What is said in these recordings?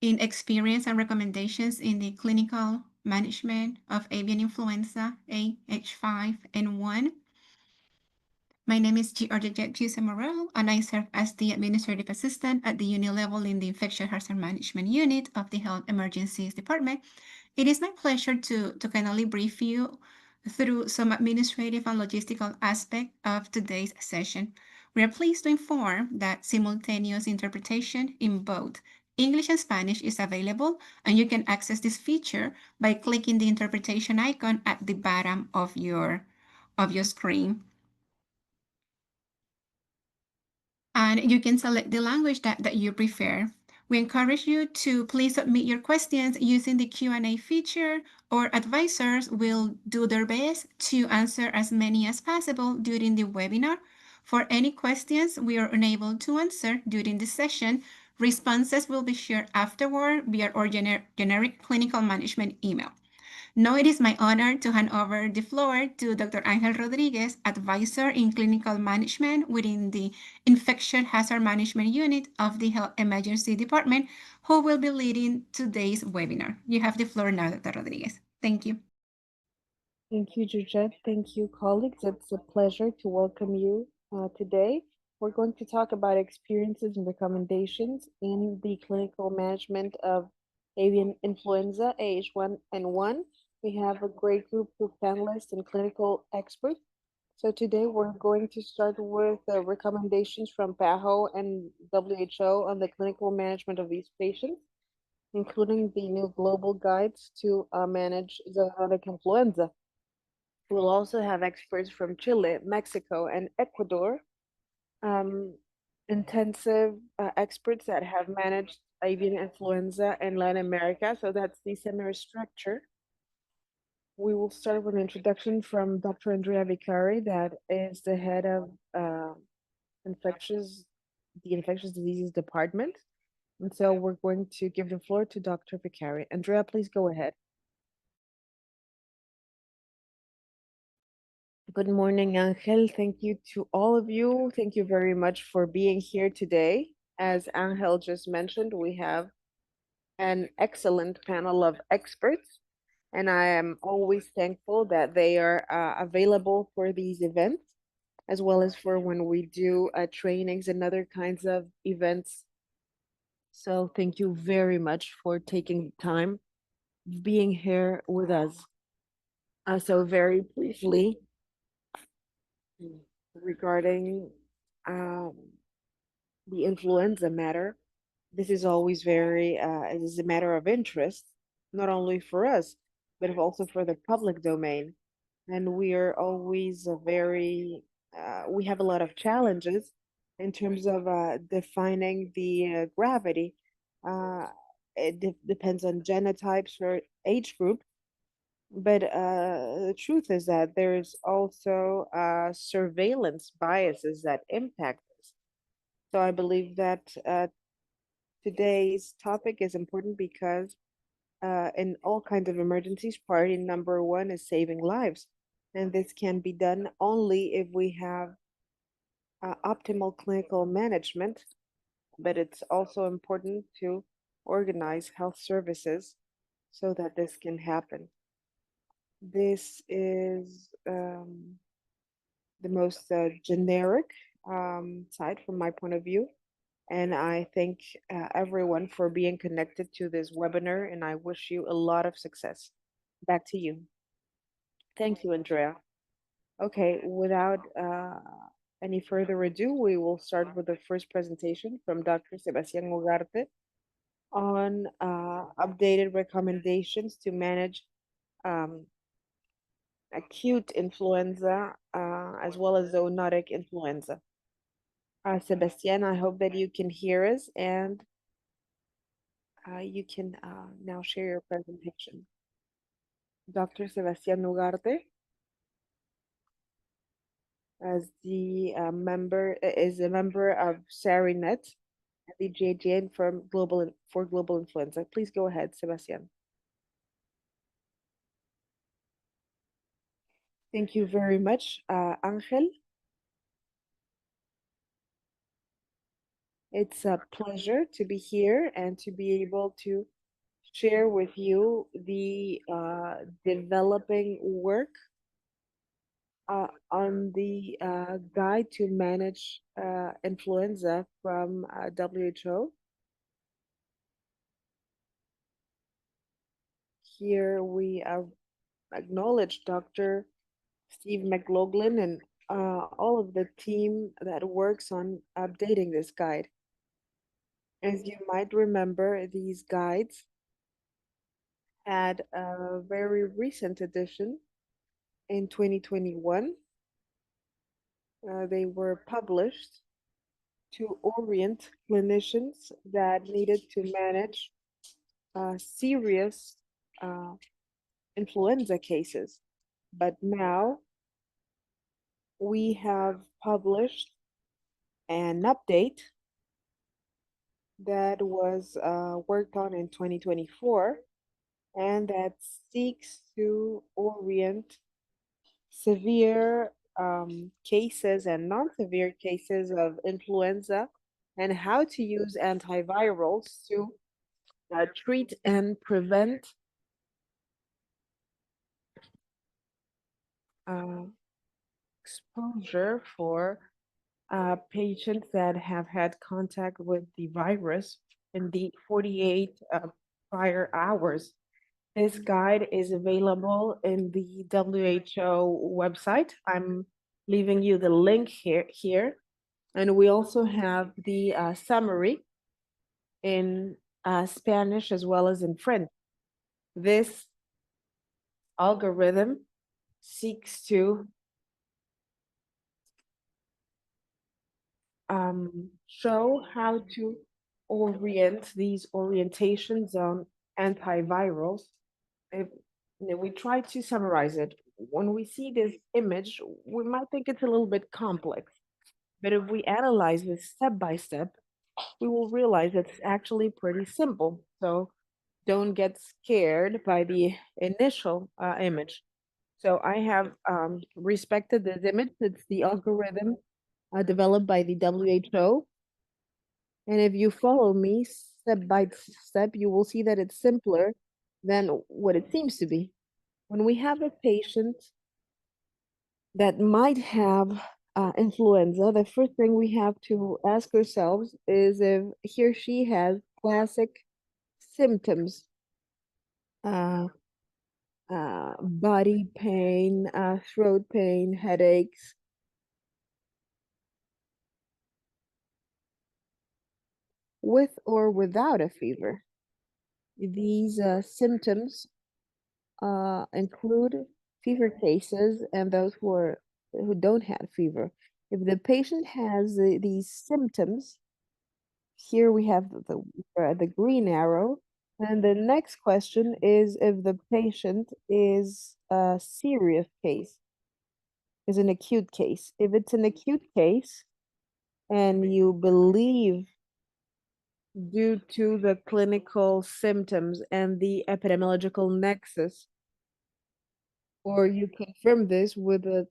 in experience and recommendations in the clinical management of avian influenza A H5N1. My name is Giuseppe Morel, and I serve as the administrative assistant at the unit level in the Infectious Hazard Management Unit of the Health Emergencies Department. It is my pleasure to kindly brief you through some administrative and logistical aspects of today's session. We are pleased to inform that simultaneous interpretation in both English and Spanish is available, and you can access this feature by clicking the interpretation icon at the bottom of your screen. And you can select the language that you prefer. We encourage you to please submit your questions using the Q&A feature. Our advisors will do their best to answer as many as possible during the webinar. For any questions we are unable to answer during the session, responses will be shared afterward via our generic clinical management email. Now it is my honor to hand over the floor to Dr. Angel Rodriguez, Advisor in Clinical Management within the Infection Hazard Management Unit of the Health Emergency Department, who will be leading today's webinar. You have the floor now, Dr. Rodriguez. Thank you. Thank you, Georgette. Thank you, colleagues. It's a pleasure to welcome you today. We're going to talk about experiences and recommendations in the clinical management of avian influenza, H5N1. We have a great group of panelists and clinical experts. So today we're going to start with recommendations from PAHO and WHO on the clinical management of these patients, including the new global guides to manage zoonotic influenza. We'll also have experts from Chile, Mexico, and Ecuador, intensive experts that have managed avian influenza in Latin America. So that's the similar structure. We will start with an introduction from Dr. Andrea Vicari, that is the head of the infectious diseases department. And so we're going to give the floor to Dr. Vicari. Andrea, please go ahead. Good morning, Angel. Thank you to all of you. Thank you very much for being here today. As Angel just mentioned, we have an excellent panel of experts, and I am always thankful that they are available for these events, as well as for when we do trainings and other kinds of events. So thank you very much for taking time being here with us. So very briefly, regarding the influenza matter, this is always very, it is a matter of interest, not only for us, but also for the public domain. And we are always we have a lot of challenges in terms of defining the gravity. Uh, it depends on genotypes or age group. But the truth is that there's also surveillance biases that impact this. So I believe that today's topic is important because in all kinds of emergencies, priority number one is saving lives. And this can be done only if we have optimal clinical management, but it's also important to organize health services so that this can happen. This is the most generic side from my point of view. And I thank everyone for being connected to this webinar, and I wish you a lot of success. Back to you. Thank you, Andrea. Okay, without any further ado, we will start with the first presentation from Dr. Sebastián Ugarte on updated recommendations to manage um, acute influenza as well as zoonotic influenza. Sebastián, I hope that you can hear us and you can now share your presentation. Dr. Sebastián Ugarte, as the is a member of SARINET, the JGN for global influenza. Please go ahead, Sebastián. Thank you very much, Angel. It's a pleasure to be here and to be able to share with you the developing work on the guide to manage influenza from WHO. Here we acknowledge Dr. Steve McLaughlin and all of the team that works on updating this guide. As you might remember, these guides had a very recent edition in 2021. They were published to orient clinicians that needed to manage serious uh, influenza cases. But now we have published an update that was worked on in 2024 and that seeks to orient severe cases and non-severe cases of influenza and how to use antivirals to treat and prevent uh, exposure for patients that have had contact with the virus in the 48 prior hours. This guide is available in the WHO website. I'm leaving you the link here. And we also have the summary in Spanish as well as in French. This algorithm seeks to show how to orient these orientations on antivirals. If, we try to summarize it. When we see this image, we might think it's a little bit complex, but if we analyze this step by step, we will realize it's actually pretty simple. So don't get scared by the initial image. So I have respected this image. It's the algorithm developed by the WHO. And if you follow me step by step, you will see that it's simpler than what it seems to be. When we have a patient that might have influenza, the first thing we have to ask ourselves is if he or she has classic symptoms, uh, body pain, throat pain, headaches, with or without a fever. These symptoms include fever cases and those who don't have fever. If the patient has these symptoms, here we have the green arrow. And the next question is if the patient is a serious case, is an acute case. If it's an acute case and you believe due to the clinical symptoms and the epidemiological nexus, or you confirm this with a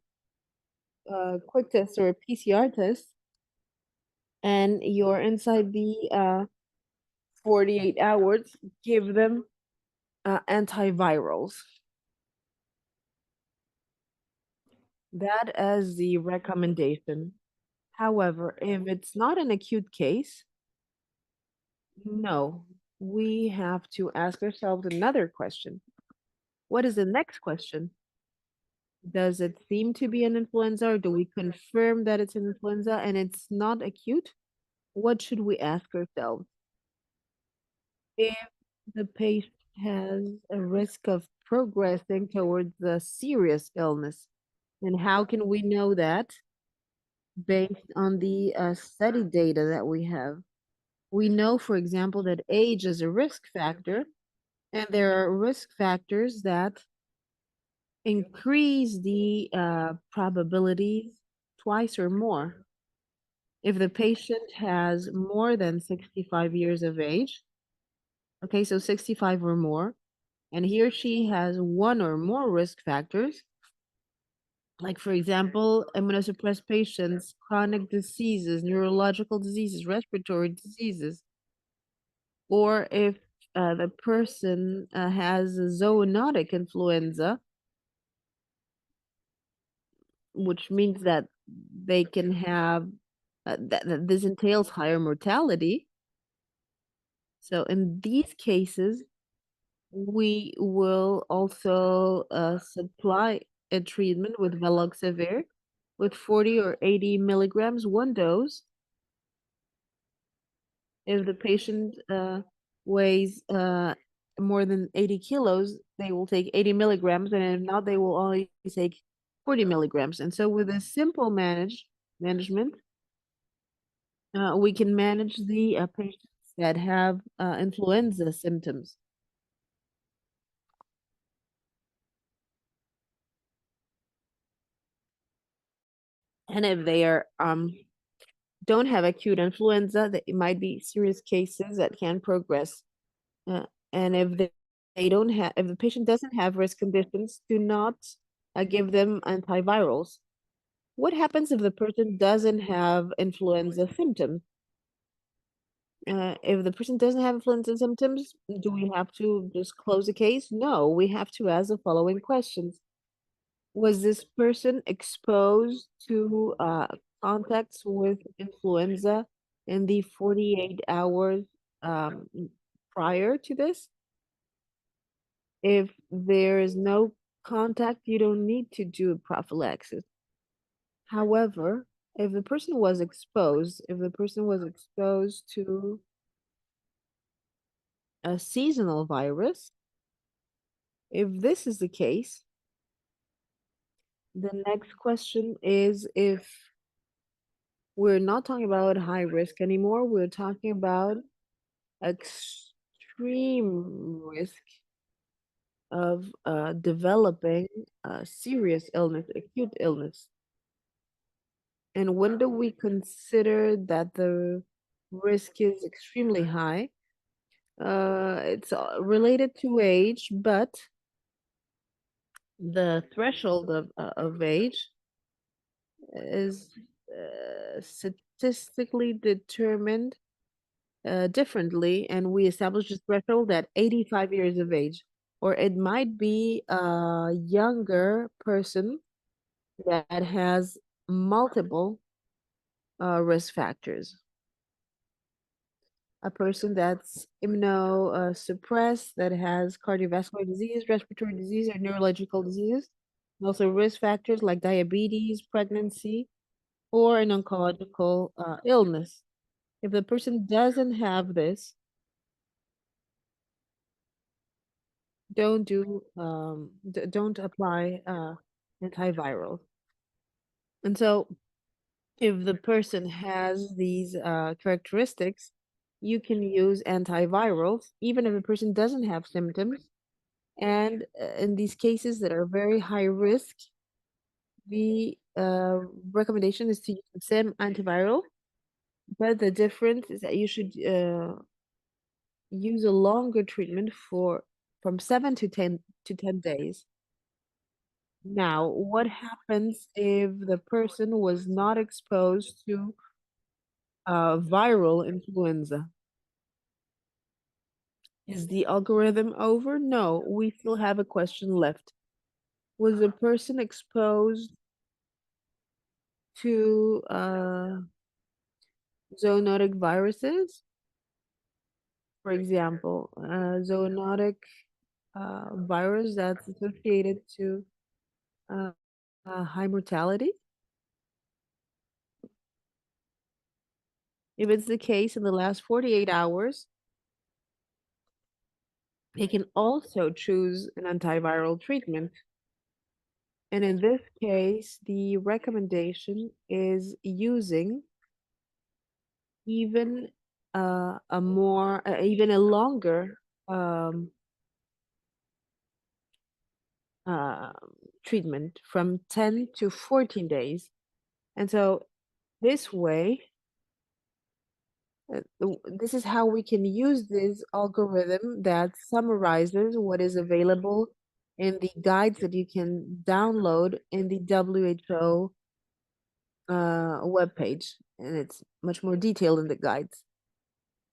quick test or a PCR test, and you're inside the 48 hours, give them antivirals. That is the recommendation. However, if it's not an acute case, no, we have to ask ourselves another question. What is the next question? Does it seem to be an influenza, or do we confirm that it's an influenza and it's not acute? What should we ask ourselves? If the patient has a risk of progressing towards a serious illness, and how can we know that? Based on the study data that we have. We know, for example, that age is a risk factor, and there are risk factors that increase the probabilities twice or more. If the patient has more than 65 years of age, okay, so 65 or more, and he or she has one or more risk factors, like for example, immunosuppressed patients, chronic diseases, neurological diseases, respiratory diseases, or if the person has a zoonotic influenza, which means that they can have that this entails higher mortality. So in these cases, we will also supply a treatment with Veloxavir with 40 or 80 milligrams, one dose. If the patient weighs more than 80 kilos, they will take 80 milligrams, and if not, they will only take 40 milligrams. And so, with a simple management, we can manage the patients that have influenza symptoms. And if they are don't have acute influenza, that it might be serious cases that can progress. And if they don't have, if the patient doesn't have risk conditions, do not give them antivirals. What happens if the person doesn't have influenza symptoms? If the person doesn't have influenza symptoms, do we have to just close the case? No, we have to ask the following questions. Was this person exposed to contacts with influenza in the 48 hours um, prior to this? If there is no contact, you don't need to do a prophylaxis. However, if the person was exposed, if the person was exposed to a seasonal virus, if this is the case, the next question is if we're not talking about high risk anymore, we're talking about extreme risk of developing a serious illness, acute illness. And when do we consider that the risk is extremely high? It's related to age, but the threshold of age is statistically determined differently, and we establish this threshold at 85 years of age. Or it might be a younger person that has multiple risk factors. A person that's immunosuppressed, that has cardiovascular disease, respiratory disease, or neurological disease. And also risk factors like diabetes, pregnancy, or an oncological illness. If the person doesn't have this, don't apply antiviral. And so if the person has these characteristics, you can use antivirals even if the person doesn't have symptoms. And in these cases that are very high risk, the recommendation is to use the same antiviral, but the difference is that you should use a longer treatment for from 7 to 10 days. Now, what happens if the person was not exposed to viral influenza? Is the algorithm over? No, we still have a question left. Was the person exposed to zoonotic viruses? For example, zoonotic virus that's associated to uh, high mortality? If it's the case in the last 48 hours, they can also choose an antiviral treatment. And in this case, the recommendation is using even even a longer um, uh, treatment from 10 to 14 days. And so this way, this is how we can use this algorithm that summarizes what is available in the guides that you can download in the WHO webpage, and it's much more detailed in the guides.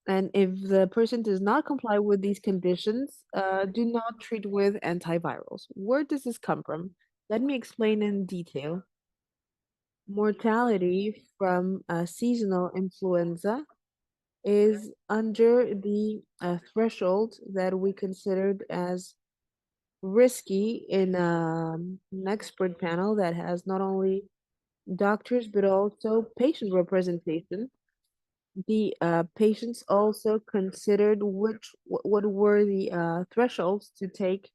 And if the person does not comply with these conditions, do not treat with antivirals. Where does this come from? Let me explain in detail. Mortality from seasonal influenza is under the threshold that we considered as risky in an expert panel that has not only doctors but also patient representation. The patients also considered what were the thresholds to take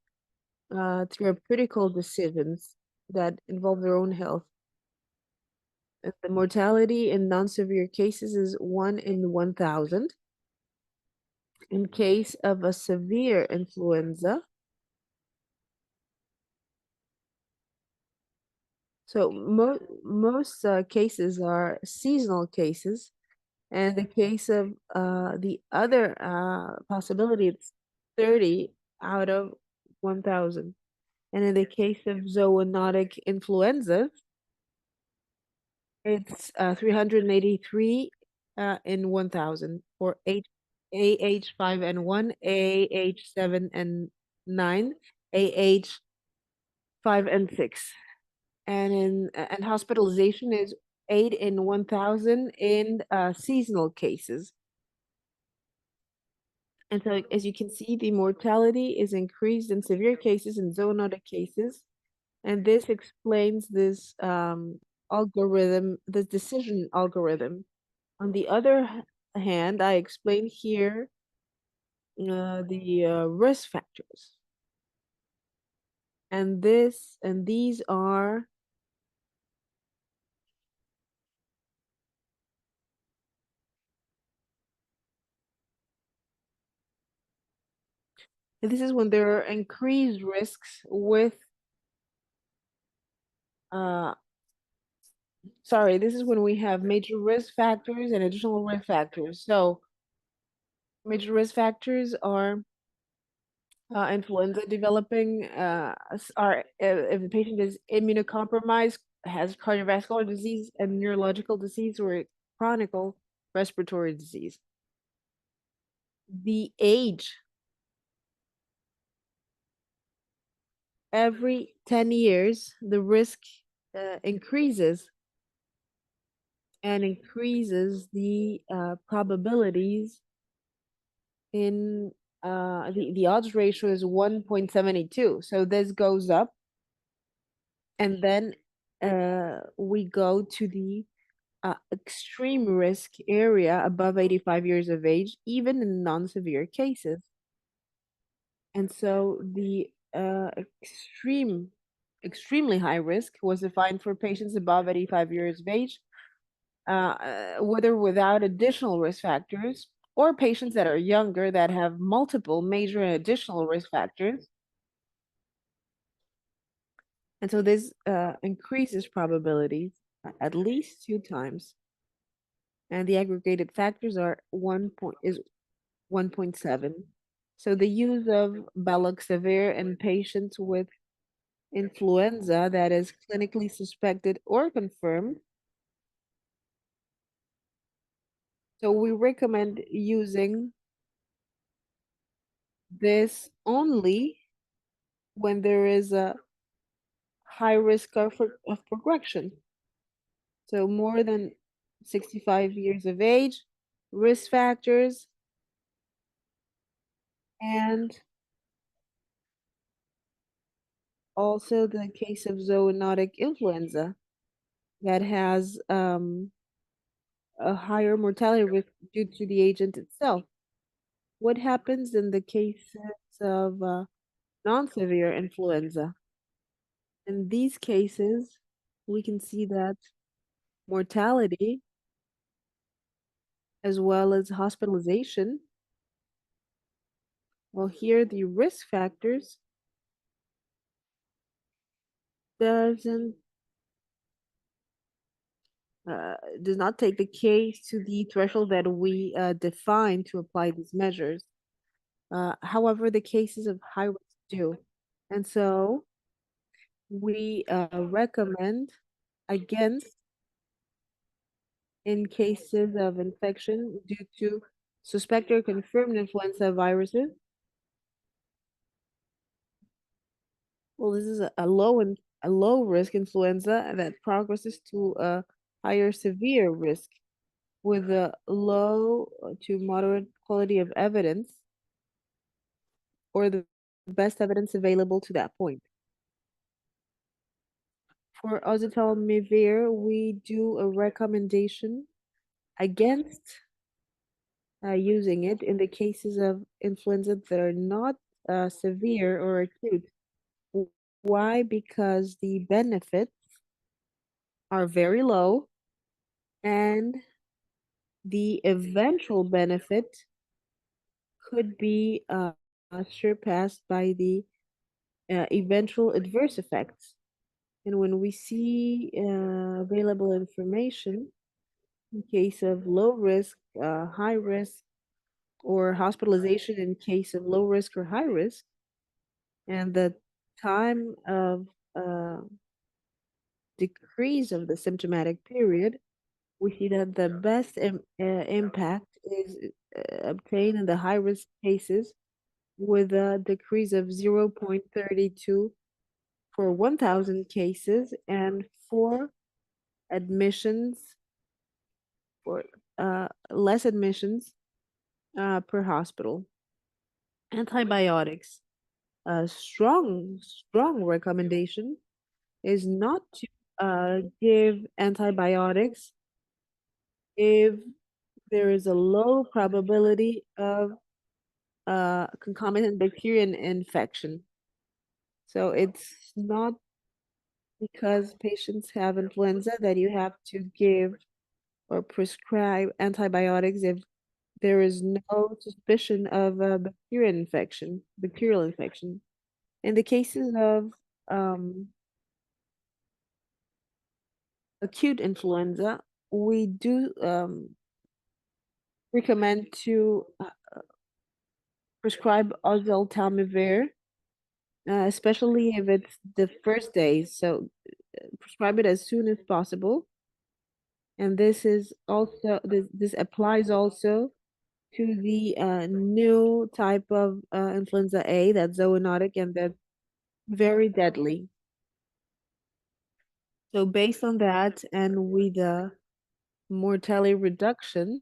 therapeutical decisions that involve their own health. The mortality in non-severe cases is 1 in 1,000. In case of a severe influenza, so most cases are seasonal cases, and the case of the other possibility, it's 30 out of 1,000. And in the case of zoonotic influenza, it's 383 in 1,000 for AH5N1, AH7N9, AH5N6. And hospitalization is 8 in 1,000 in seasonal cases. And so, as you can see, the mortality is increased in severe cases and zoonotic cases. And this explains this algorithm, this decision algorithm. On the other hand, I explain here the risk factors. And these are this is when there are increased risks with uh sorry, this is when we have major risk factors and additional risk factors. So major risk factors are influenza developing, are if the patient is immunocompromised, has cardiovascular disease and neurological disease, or chronic respiratory disease. The age, every 10 years, the risk increases and increases the probabilities in the odds ratio is 1.72. So this goes up, and then we go to the extreme risk area above 85 years of age, even in non-severe cases. And so the extremely high risk was defined for patients above 85 years of age, whether without additional risk factors, or patients that are younger that have multiple major and additional risk factors. And so this increases probabilities at least 2 times. And the aggregated factors are 1.7. So the use of baloxavir in patients with influenza that is clinically suspected or confirmed. So we recommend using this only when there is a high risk of progression. So more than 65 years of age, risk factors, and also the case of zoonotic influenza that has a higher mortality risk due to the agent itself. What happens in the cases of non-severe influenza? In these cases, we can see that mortality as well as hospitalization, well, here the risk factors doesn't does not take the case to the threshold that we define to apply these measures. However, the cases of high risk do. And so we recommend against in cases of infection due to suspected or confirmed influenza viruses. Well, this is a low risk influenza that progresses to a higher severe risk with a low to moderate quality of evidence or the best evidence available to that point. For oseltamivir, we do a recommendation against using it in the cases of influenza that are not severe or acute. Why? Because the benefits are very low and the eventual benefit could be surpassed by the eventual adverse effects. And when we see available information in case of low risk, high risk, or hospitalization in case of low risk or high risk, and the time of decrease of the symptomatic period, we see that the best impact is obtained in the high risk cases with a decrease of 0.32 for 1,000 cases and for admissions, for less admissions per hospital. Antibiotics. A strong recommendation is not to give antibiotics if there is a low probability of concomitant bacterial infection. So it's not because patients have influenza that you have to give or prescribe antibiotics if there is no suspicion of a bacterial infection. In the cases of um, acute influenza, we do recommend to prescribe oseltamivir, especially if it's the first days. So prescribe it as soon as possible. And this applies also to the new type of influenza A that's zoonotic and that's very deadly. So based on that and with the mortality reduction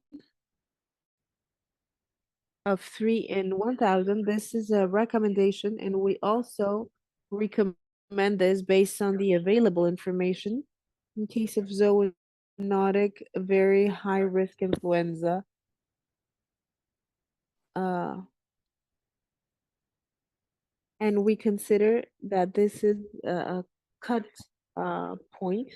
of 3 in 1,000, this is a recommendation, and we also recommend this based on the available information in case of zoonotic, very high risk influenza. Uh, and we consider that this is a cut point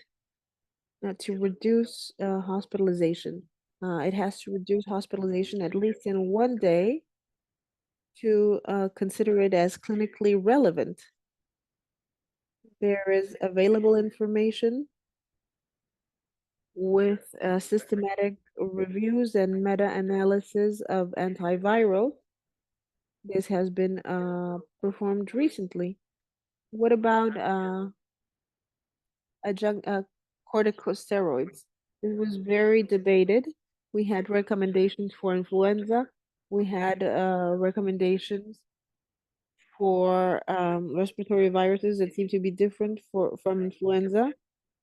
to reduce hospitalization. It has to reduce hospitalization at least in 1 day to consider it as clinically relevant. There is available information with systematic reviews and meta-analysis of antiviral. This has been performed recently. What about corticosteroids? This was very debated. We had recommendations for influenza. We had recommendations for respiratory viruses that seem to be different from influenza,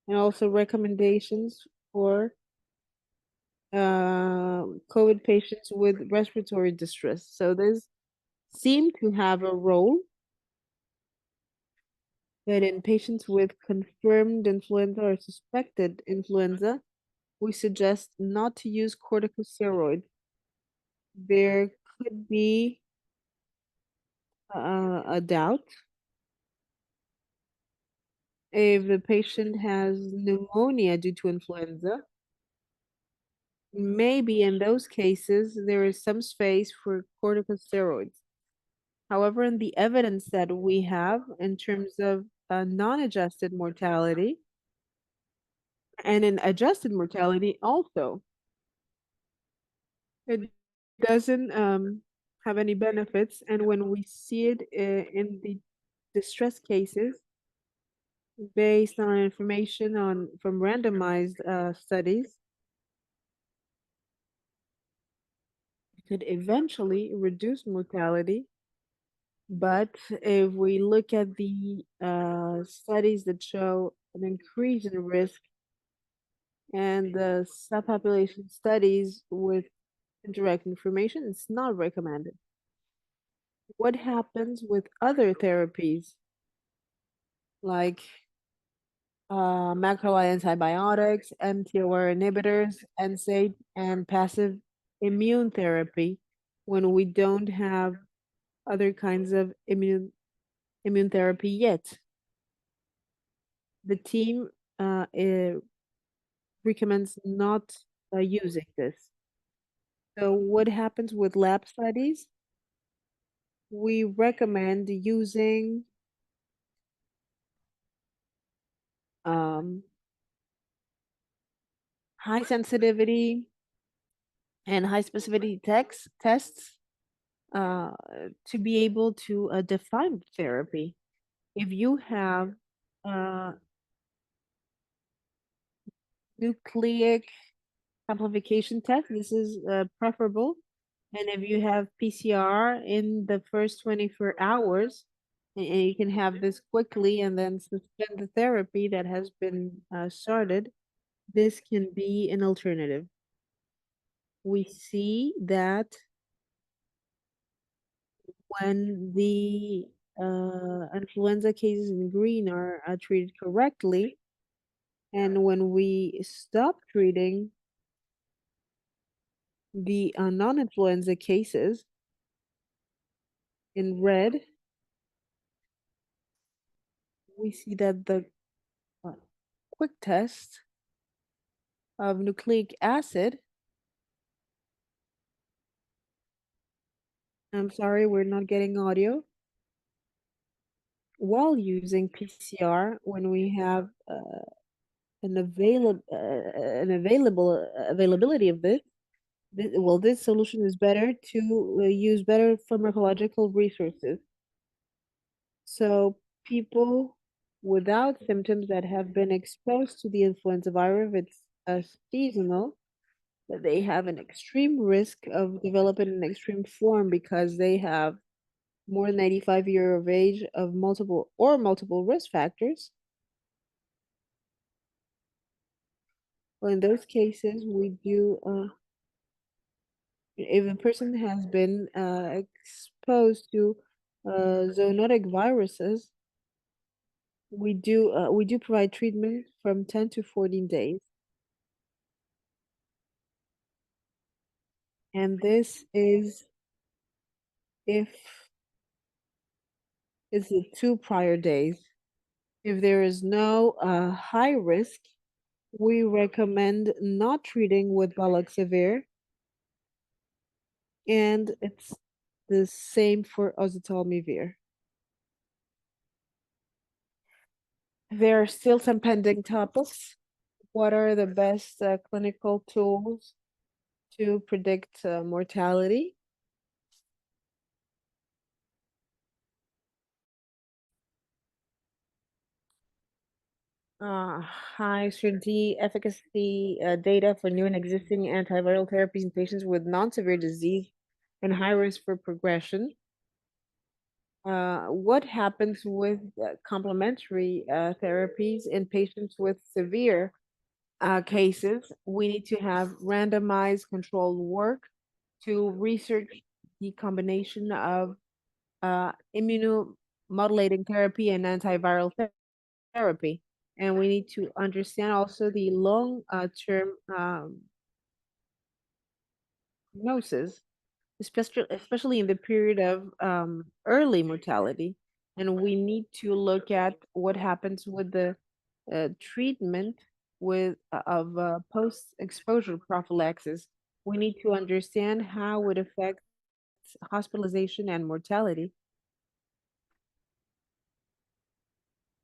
and also recommendations for COVID patients with respiratory distress. So this seem to have a role, but in patients with confirmed influenza or suspected influenza, we suggest not to use corticosteroid. There could be a doubt if the patient has pneumonia due to influenza. Maybe in those cases, there is some space for corticosteroids. However, in the evidence that we have in terms of non-adjusted mortality and in adjusted mortality also, it doesn't have any benefits. And when we see it in the distress cases based on information from randomized studies could eventually reduce mortality. But if we look at the studies that show an increase in risk and the subpopulation studies with indirect information, it's not recommended. What happens with other therapies like macrolide antibiotics, MTOR inhibitors, NSAID, and passive immune therapy when we don't have other kinds of immune therapy yet? The team recommends not using this. So, what happens with lab studies? We recommend using um, high sensitivity and high specificity tests uh, to be able to define therapy. If you have uh, nucleic amplification test, this is preferable. And if you have PCR in the first 24 hours, and you can have this quickly and then suspend the therapy that has been started, this can be an alternative. We see that when the influenza cases in green are treated correctly, and when we stop treating the non-influenza cases in red, we see that the uh, quick test of nucleic acid, I'm sorry, we're not getting audio, while using PCR when we have an available availability of this, well, this solution is better to use better pharmacological resources. So people without symptoms that have been exposed to the influenza virus, if it's seasonal, that they have an extreme risk of developing an extreme form because they have more than 85 years of age of multiple risk factors. Well, in those cases, we do if a person has been exposed to zoonotic viruses, we do provide treatment from 10 to 14 days, and this is if it's the 2 prior days. If there is no high risk, we recommend not treating with baloxavir, and it's the same for oseltamivir. There are still some pending topics. What are the best clinical tools to predict mortality? High certainty efficacy data for new and existing antiviral therapies in patients with non-severe disease and high risk for progression. What happens with complementary therapies in patients with severe cases? We need to have randomized controlled work to research the combination of immunomodulating therapy and antiviral therapy. And we need to understand also the long term prognosis, especially in the period of early mortality. And we need to look at what happens with the treatment of post-exposure prophylaxis. We need to understand how it affects hospitalization and mortality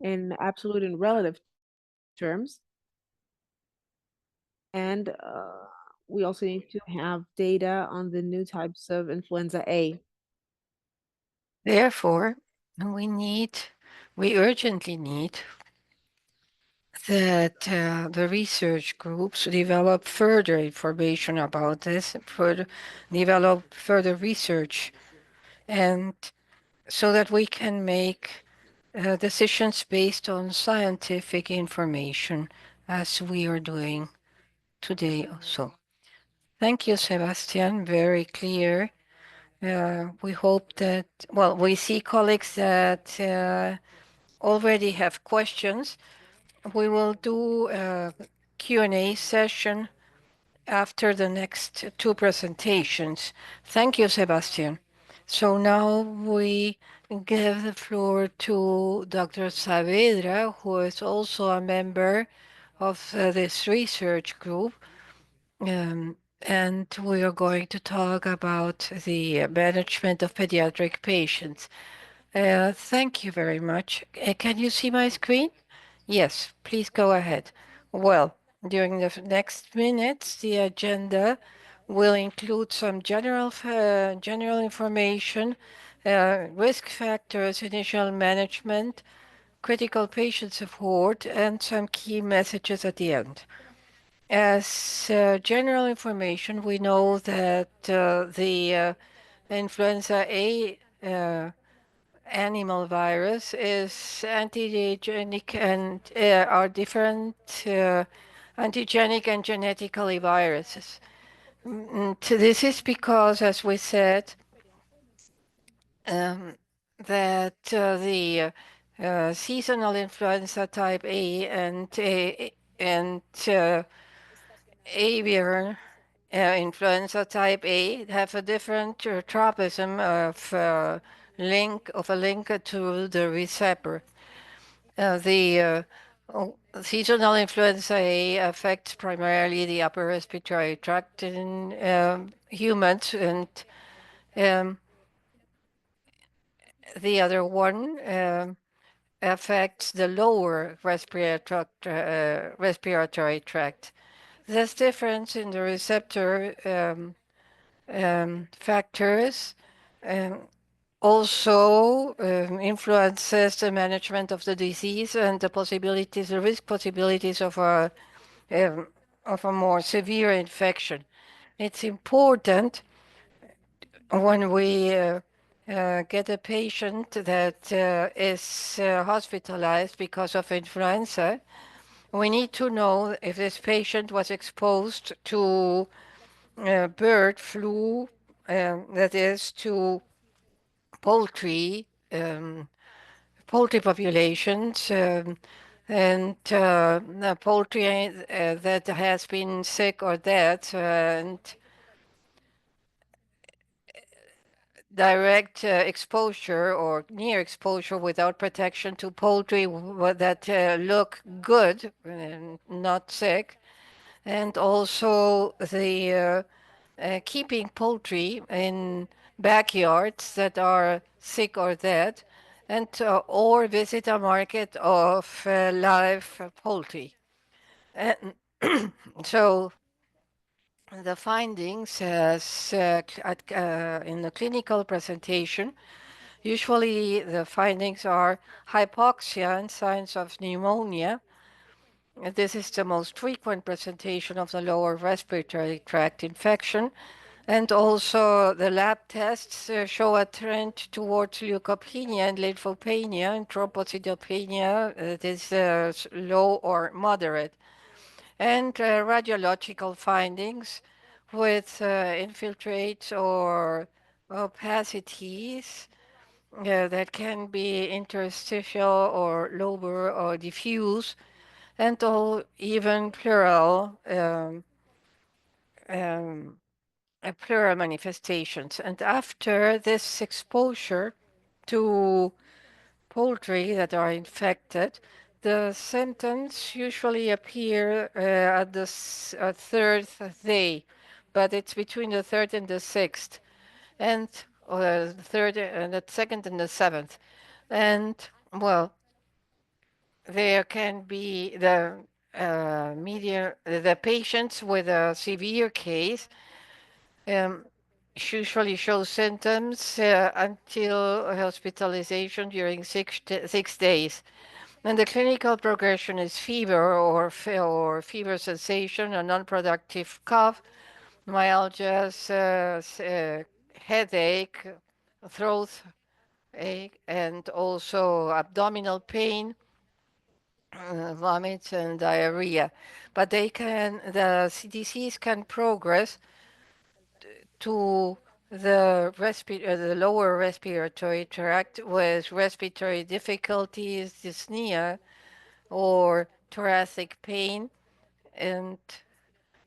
in absolute and relative terms. And we also need to have data on the new types of influenza A. Therefore, we need We urgently need that the research groups develop further information about this, further develop further research, and so that we can make decisions based on scientific information, as we are doing today also. Thank you, Sebastian. Very clear. We hope that, well, we see colleagues that already have questions. We will do a Q&A session after the next two presentations. Thank you, Sebastian. So now we give the floor to Dr. Saavedra, who is also a member of this research group. And we are going to talk about the management of pediatric patients. Thank you very much. Can you see my screen? Yes, please go ahead. Well, during the next minutes, the agenda will include some general information, risk factors, initial management, critical patient support, and some key messages at the end. As general information, we know that the influenza A animal virus is antigenic and are different antigenic and genetically viruses. This is because, as we said, um, that seasonal influenza type A and avian influenza type A have a different tropism of a link to the receptor. The seasonal influenza A affects primarily the upper respiratory tract in humans, and um, the other one affects the lower respiratory tract. This difference in the receptor factors um, also influences the management of the disease and the risk possibilities um, of a more severe infection. It's important when we get a patient that is hospitalized because of influenza, we need to know if this patient was exposed to bird flu, that is, to poultry, poultry populations, and poultry that has been sick or dead, and direct exposure or near exposure without protection to poultry that look good and not sick, and also the keeping poultry in backyards that are sick or dead, and or visit a market of live poultry. And so the findings in the clinical presentation, usually the findings are hypoxia and signs of pneumonia. This is the most frequent presentation of the lower respiratory tract infection. And also the lab tests show a trend towards leukopenia and lymphopenia and thrombocytopenia that is low or moderate. And radiological findings with infiltrates or opacities that can be interstitial or lobar or diffuse, and all even um, pleural manifestations. And after this exposure to poultry that are infected, the symptoms usually appear at the third day, but it's between the third and the sixth, and the third and the second and the seventh. And well, there can be the patients with a severe case. Um, usually show symptoms until hospitalization during 6 days. And the clinical progression is fever or fever sensation, a non-productive cough, myalgia, headache, throat ache, and also abdominal pain, vomit, and diarrhea. But the disease can progress to the lower respiratory tract with respiratory difficulties, dyspnea, or thoracic pain, and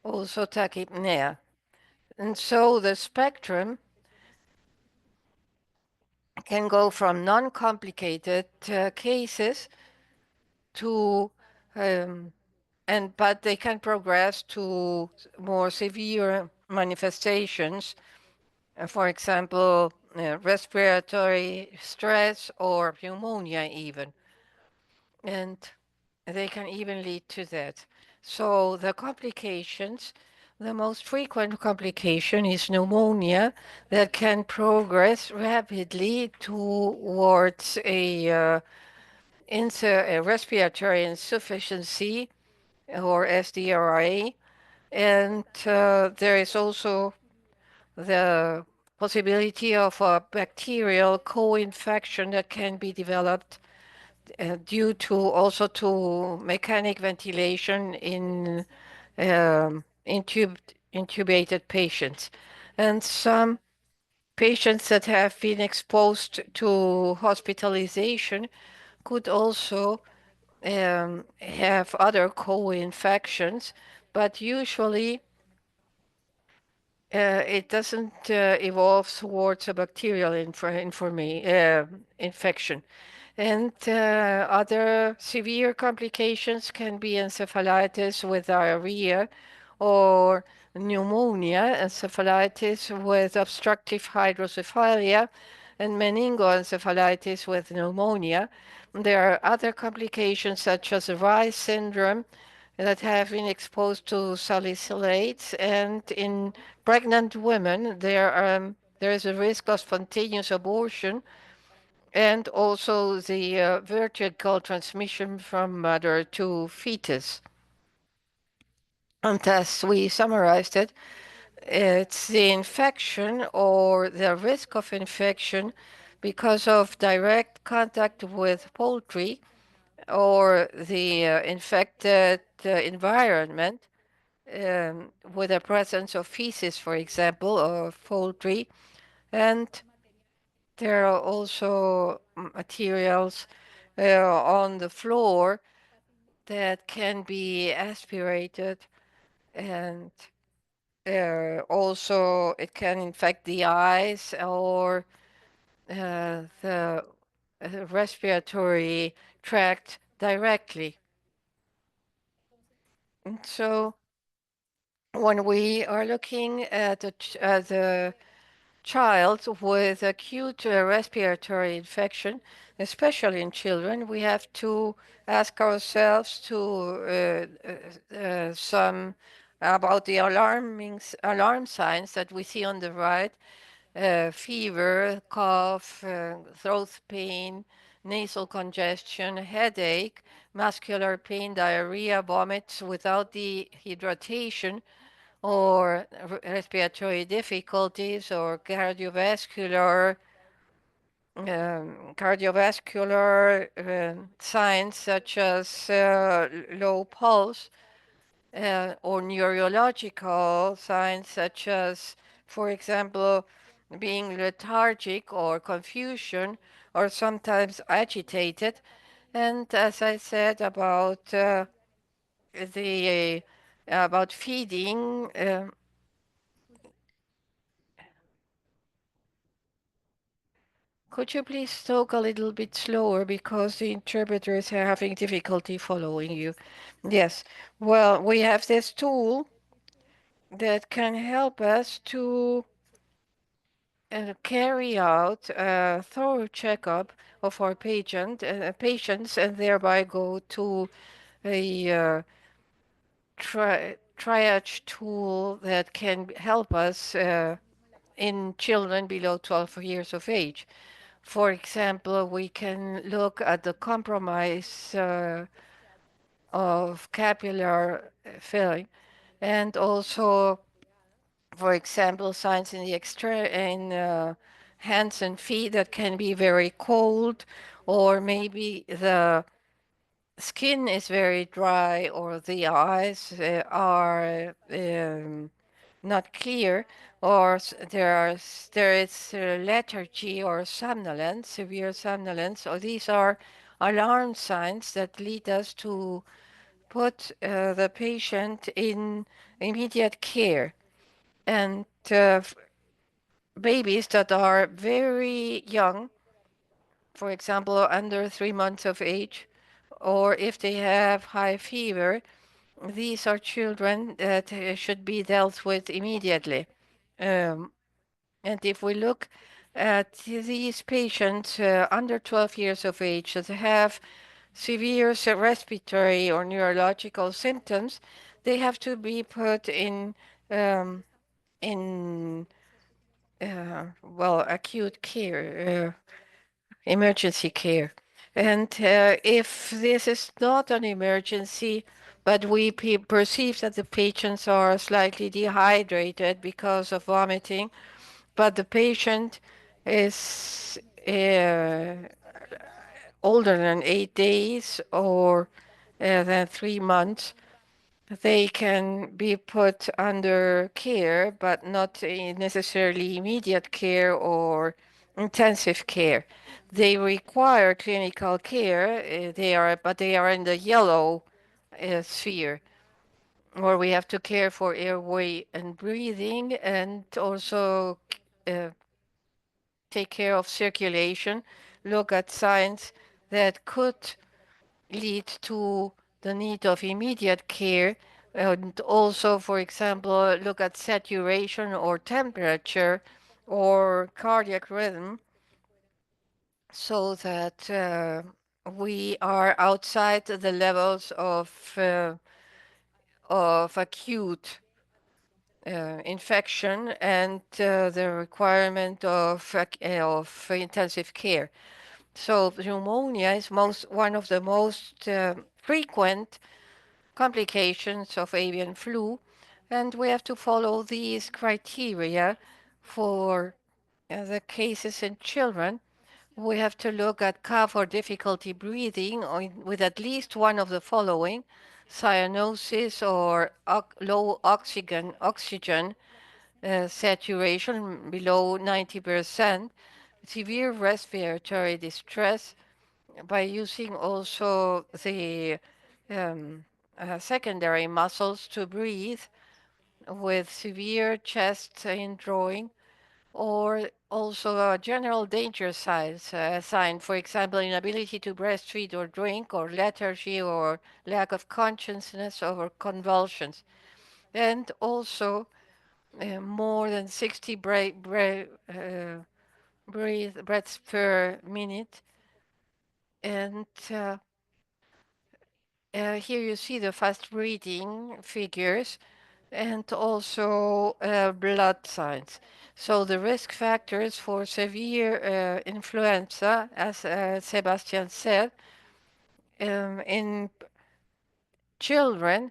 also tachypnea. And so the spectrum can go from non-complicated cases to um, but they can progress to more severe manifestations, for example, respiratory stress or pneumonia even, and they can even lead to that. So the complications, the most frequent complication is pneumonia that can progress rapidly towards a respiratory insufficiency or SDRA. And there is also the possibility of a bacterial co-infection that can be developed due to also to mechanic ventilation in intubated patients. And some patients that have been exposed to hospitalization could also have other co-infections, but usually it doesn't evolve towards a bacterial infection. And other severe complications can be encephalitis with diarrhea or pneumonia, encephalitis with obstructive hydrocephalia, and meningoencephalitis with pneumonia. There are other complications such as Reye's syndrome that have been exposed to salicylates, and in pregnant women there is a risk of spontaneous abortion and also the vertical transmission from mother to fetus. And as we summarized it, it's the infection or the risk of infection because of direct contact with poultry or the infected environment with the presence of feces, for example, of poultry. And there are also materials on the floor that can be aspirated, and also it can infect the eyes or the respiratory tract directly. And so when we are looking at the child with acute respiratory infection, especially in children, we have to ask ourselves to some about the alarm signs that we see on the right: fever, cough, throat pain, nasal congestion, headache, muscular pain, diarrhea, vomits without dehydration, or respiratory difficulties, or cardiovascular signs such as low pulse, or neurological signs such as, for example, being lethargic or confusion or sometimes agitated. And as I said the about feeding, could you please talk a little bit slower because the interpreters are having difficulty following you? Yes. Well, we have this tool that can help us to carry out a thorough checkup of our patients, and thereby go to a triage tool that can help us in children below 12 years of age. For example, we can look at the compromise of capillary filling, and also, for example, signs in the hands and feet that can be very cold, or maybe the skin is very dry, or the eyes are not clear, or there is lethargy or somnolence, severe somnolence. So these are alarm signs that lead us to put the patient in immediate care. And babies that are very young, for example, under 3 months of age, or if they have high fever, these are children that should be dealt with immediately. Um, and if we look at these patients under 12 years of age that have severe respiratory or neurological symptoms, they have to be put um, in acute care, emergency care. And if this is not an emergency, but we perceive that the patients are slightly dehydrated because of vomiting, but the patient is older than 8 days or than 3 months, they can be put under care, but not necessarily immediate care or intensive care. They require clinical care. But they are in the yellow sphere, where we have to care for airway and breathing, and also uh, take care of circulation. Look at signs that could lead to the need of immediate care, and also, for example, look at saturation or temperature or cardiac rhythm, so that we are outside the levels of acute infection and the requirement of intensive care. So pneumonia is one of the most frequent complications of avian flu, and we have to follow these criteria for the cases in children. We have to look at cough or difficulty breathing with at least one of the following: cyanosis or low oxygen saturation below 90%, severe respiratory distress, by using also the um, secondary muscles to breathe, with severe chest indrawing, or also a general danger sign, for example, inability to breastfeed or drink, or lethargy, or lack of consciousness, or convulsions. And also more than 60 breaths per minute. And here you see the fast breathing figures, and also blood signs. So the risk factors for severe influenza, as Sebastian said, in children,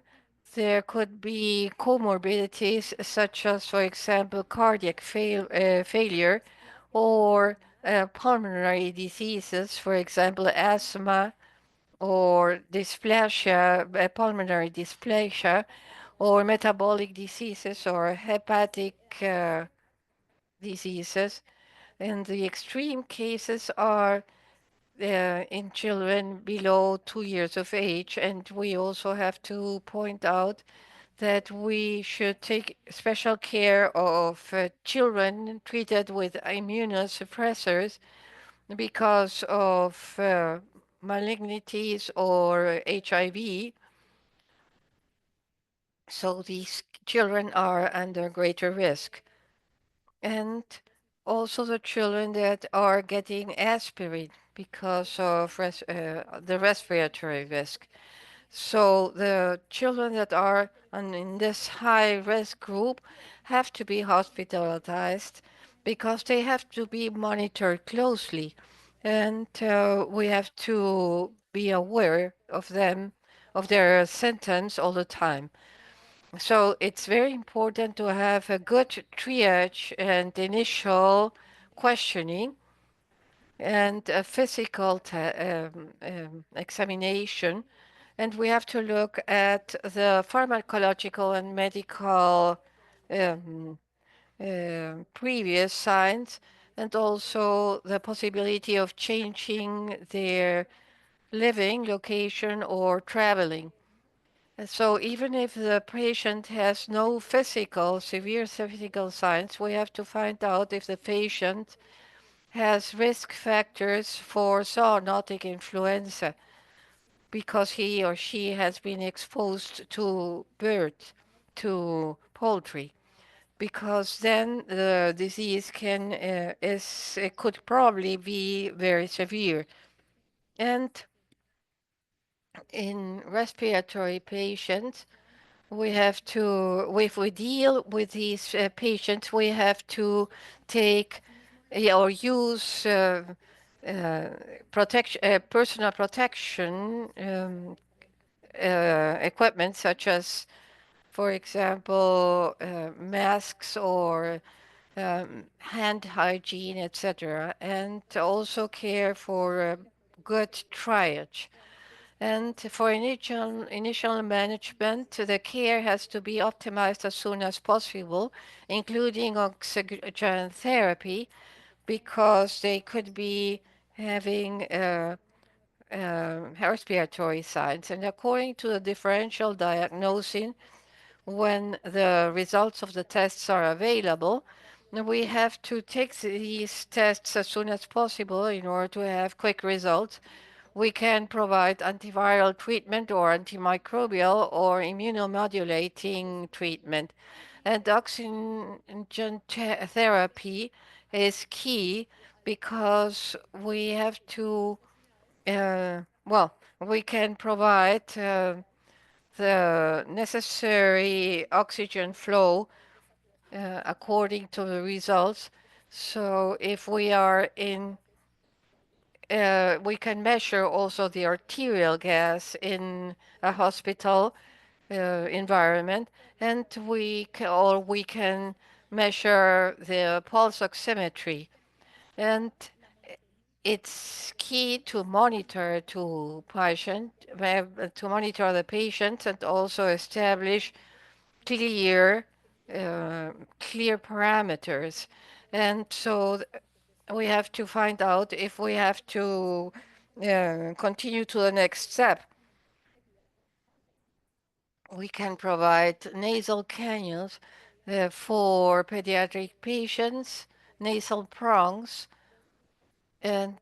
there could be comorbidities such as, for example, cardiac failure, or pulmonary diseases, for example, asthma, or dysplasia, pulmonary dysplasia, or metabolic diseases, or hepatic diseases. And the extreme cases are in children below 2 years of age. And we also have to point out that we should take special care of children treated with immunosuppressors because of malignancies or HIV. So these children are under greater risk. And also the children that are getting aspirin because of the respiratory risk. So the children that are in this high risk group have to be hospitalized because they have to be monitored closely, and we have to be aware of them, of their symptoms all the time. So it's very important to have a good triage and initial questioning and a physical examination. And we have to look at the pharmacological and medical um, previous signs, and also the possibility of changing their living location or traveling. And so even if the patient has no severe physical signs, we have to find out if the patient has risk factors for zoonotic influenza because he or she has been exposed to birds, to poultry, because then the disease it could probably be very severe. And in respiratory patients, we have to, if we deal with these patients, we have to take or use uh, personal protection equipment, such as, for example, masks or hand hygiene, etc., and also care for good triage. And for initial management, the care has to be optimized as soon as possible, including oxygen therapy, because they could be having respiratory signs. And according to the differential diagnosing, when the results of the tests are available, we have to take these tests as soon as possible in order to have quick results. We can provide antiviral treatment or antimicrobial or immunomodulating treatment. And oxygen therapy is key because we have to, well, we can provide the necessary oxygen flow according to the results. So if we are in, we can measure also the arterial gas in a hospital environment, and we can measure the pulse oximetry. And it's key to monitor to monitor the patient and also establish clear, uh, clear parameters. And so we have to find out if we have to continue to the next step. We can provide nasal cannulas for pediatric patients, nasal prongs, and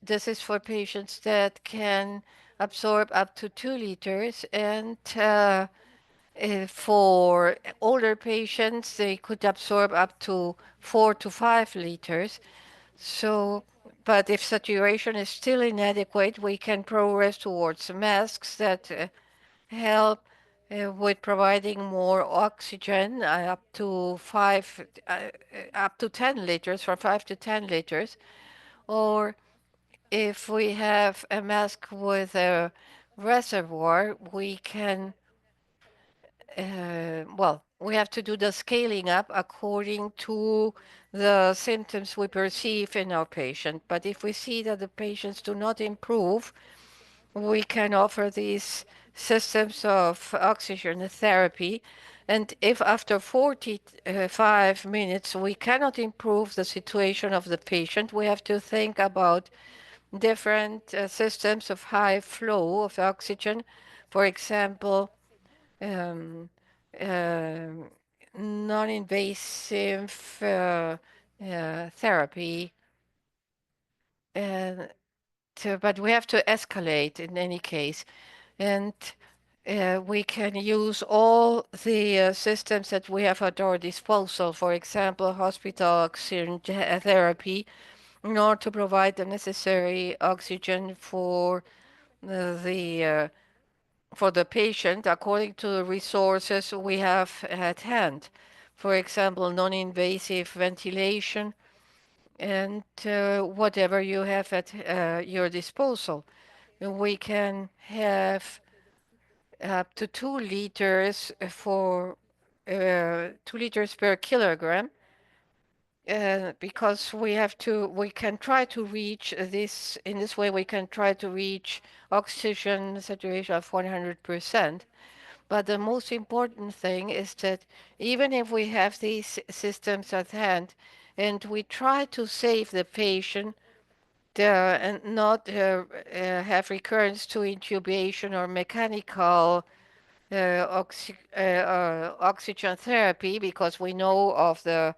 this is for patients that can absorb up to 2 liters, and for older patients, they could absorb up to 4 to 5 liters. So, but if saturation is still inadequate, we can progress towards masks that help with providing more oxygen up to 10 liters, from 5 to 10 liters. Or if we have a mask with a reservoir, we can we have to do the scaling up according to the symptoms we perceive in our patient. But if we see that the patients do not improve, we can offer these systems of oxygen therapy. And if after 45 minutes we cannot improve the situation of the patient, we have to think about different systems of high flow of oxygen. For example, um, um, non-invasive therapy, and but we have to escalate in any case, and we can use all the systems that we have at our disposal. For example, hospital oxygen therapy, in order to provide the necessary oxygen the for the patient according to the resources we have at hand. for example, non-invasive ventilation, and whatever you have at your disposal. We can have up to 2 liters for 2 liters per kilogram, because we can try to reach this, in this way we can try to reach oxygen saturation of 100%. But the most important thing is that even if we have these systems at hand and we try to save the patient, and not have recurrence to intubation or mechanical oxygen therapy, because we know of the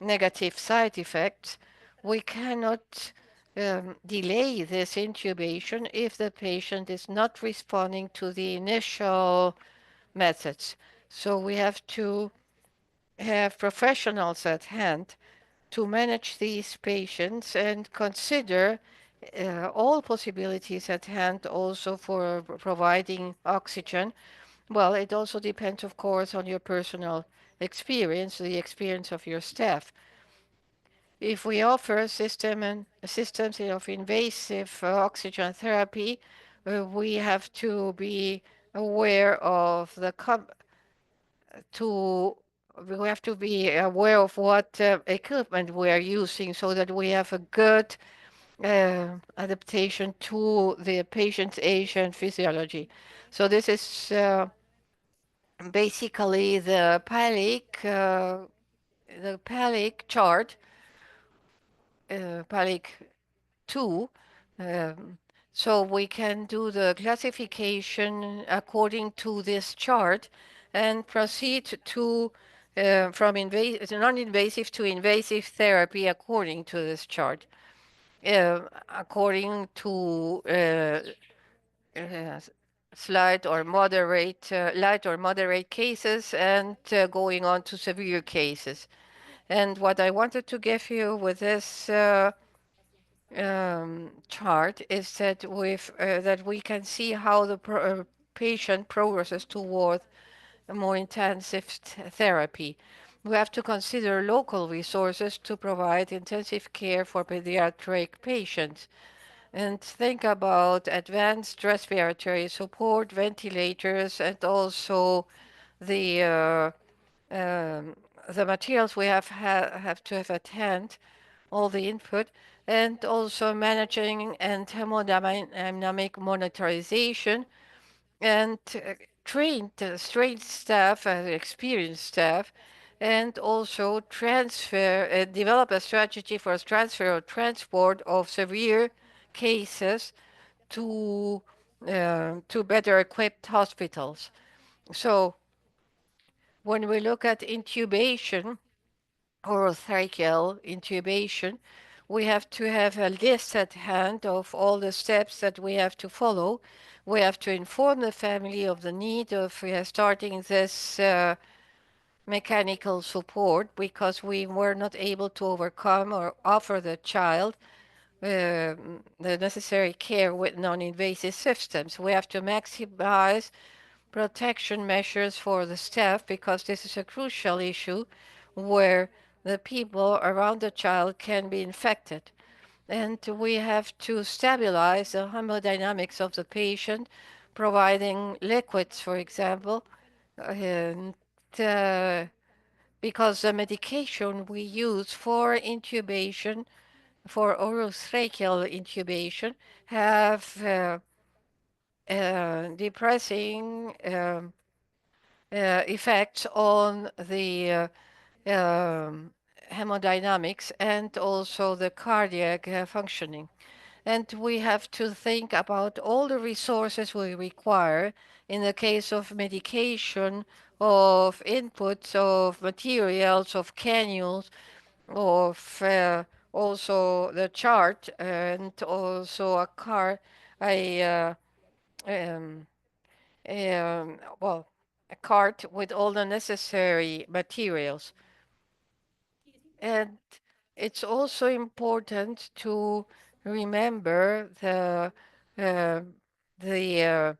negative side effects, we cannot delay this intubation if the patient is not responding to the initial methods. So we have to have professionals at hand to manage these patients and consider all possibilities at hand also for providing oxygen. Well, it also depends, of course, on your personal experience, the experience of your staff. If we offer systems of invasive oxygen therapy, we have to be aware of the to we have to be aware of what equipment we are using so that we have a good adaptation to the patient's age and physiology. So this is basically the PALIC chart, PALIC 2. Um, so we can do the classification according to this chart and proceed to from non-invasive to invasive therapy according to this chart, according to uh, slight or moderate, light or moderate cases, and going on to severe cases. And what I wanted to give you with this chart is that that we can see how the patient progresses toward a more intensive therapy. We have to consider local resources to provide intensive care for pediatric patients and think about advanced respiratory support, ventilators, and also the uh, um, the materials we have to have at hand, all the input, and also managing and hemodynamic monitorization, and trained staff, experienced staff, and also develop a strategy for transfer or transport of severe cases to better equipped hospitals. So when we look at intubation, orotracheal intubation, we have to have a list at hand of all the steps that we have to follow. We have to inform the family of the need of starting this mechanical support because we were not able to overcome or offer the child the necessary care with non-invasive systems. We have to maximize protection measures for the staff because this is a crucial issue where the people around the child can be infected. And we have to stabilize the hemodynamics of the patient, providing liquids, for example, and because the medication we use for intubation, for orotracheal intubation, have depressing effects on the um, hemodynamics and also the cardiac functioning. And we have to think about all the resources we require in the case of medication, of inputs, of materials, of cannules, of also the chart, and also a um, well, a cart with all the necessary materials. And it's also important to remember uh, the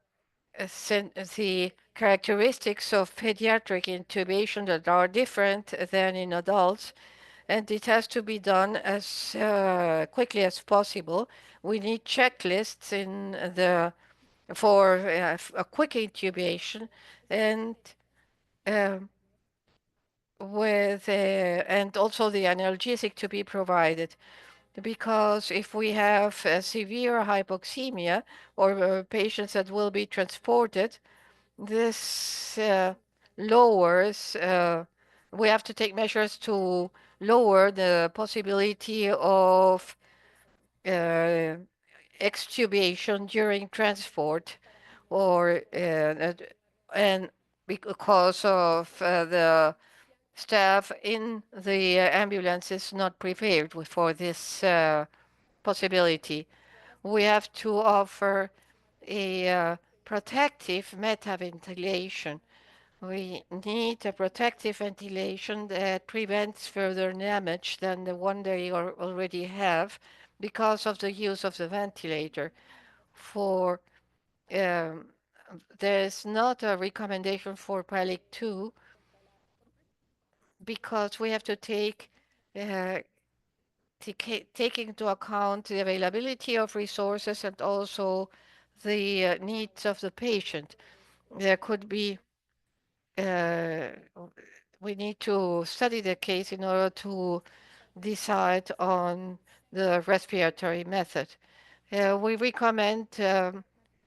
characteristics of pediatric intubation that are different than in adults, and it has to be done as quickly as possible. We need checklists in the for a quick intubation, and um, with and also the analgesic to be provided. Because if we have severe hypoxemia or patients that will be transported, this lowers, we have to take measures to lower the possibility of uh, extubation during transport or and because of the staff in the ambulance is not prepared for this possibility. We have to offer a protective meta-ventilation. We need a protective ventilation that prevents further damage than the one they already have because of the use of the ventilator. For um, there's not a recommendation for PALIC 2 because we have to uh, take into account the availability of resources and also the needs of the patient. There could be, uh, we need to study the case in order to decide on the respiratory method. We recommend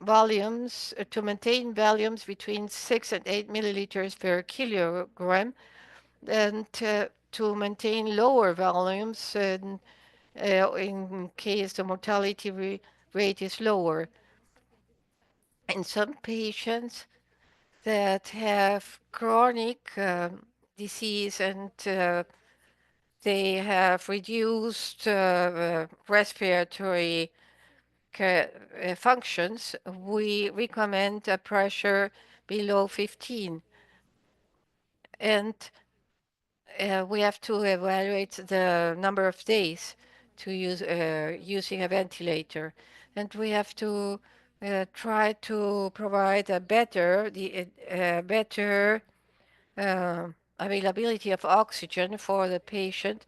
volumes to maintain volumes between 6 and 8 milliliters per kilogram, and to maintain lower volumes in case the mortality rate is lower. In some patients that have chronic disease and they have reduced respiratory functions, we recommend a pressure below 15. And we have to evaluate the number of days to use using a ventilator, and we have to try to provide a better uh, availability of oxygen for the patient,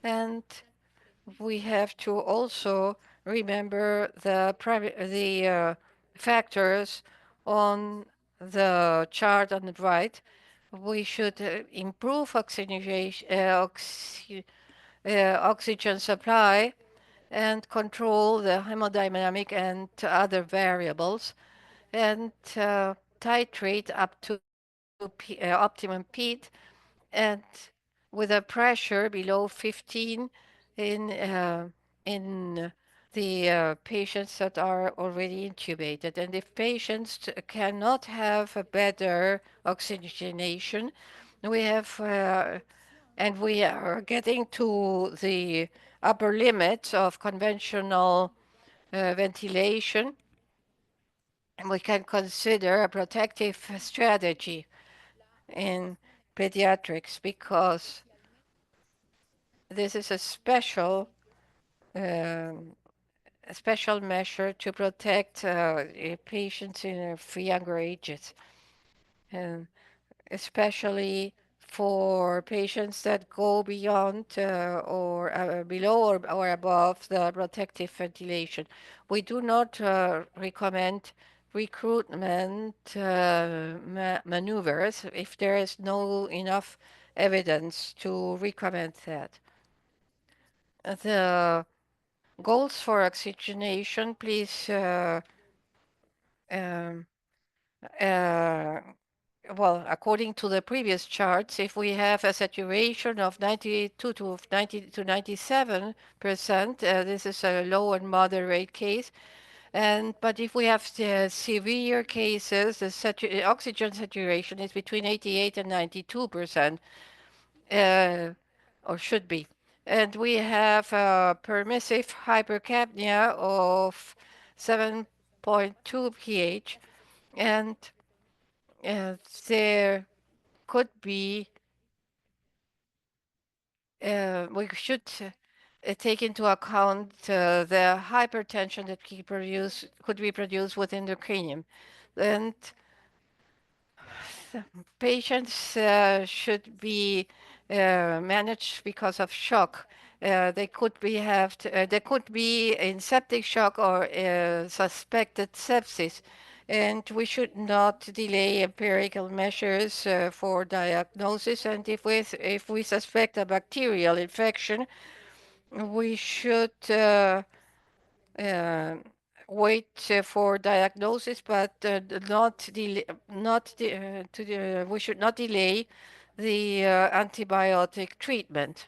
and we have to also remember the factors on the chart on the right. We should improve oxygen supply and control the hemodynamic and other variables, and titrate up to optimum peak, and with a pressure below 15 in uh, in the patients that are already intubated. And if patients cannot have a better oxygenation, we have and we are getting to the upper limit of conventional ventilation, and we can consider a protective strategy in pediatrics because this is um, a special measure to protect patients in younger ages, and especially for patients that go beyond or below or above the protective ventilation. We do not recommend recruitment maneuvers if there is no enough evidence to recommend that. The goals for oxygenation, please um, uh, well, according to the previous charts, if we have a saturation of 92 to 90 to 97%, this is a low and moderate case. But if we have severe cases, the oxygen saturation is between 88 and 92%, uh, or should be. And we have permissive hypercapnia of 7.2 pH, and there could be, we should take into account the hypertension that could be produced within the cranium. And patients should be managed because of shock. They could be they could be in septic shock or suspected sepsis, and we should not delay empirical measures for diagnosis. And if we suspect a bacterial infection, we should uh, wait for diagnosis, but not delay, not de- to the, we should not delay the antibiotic treatment.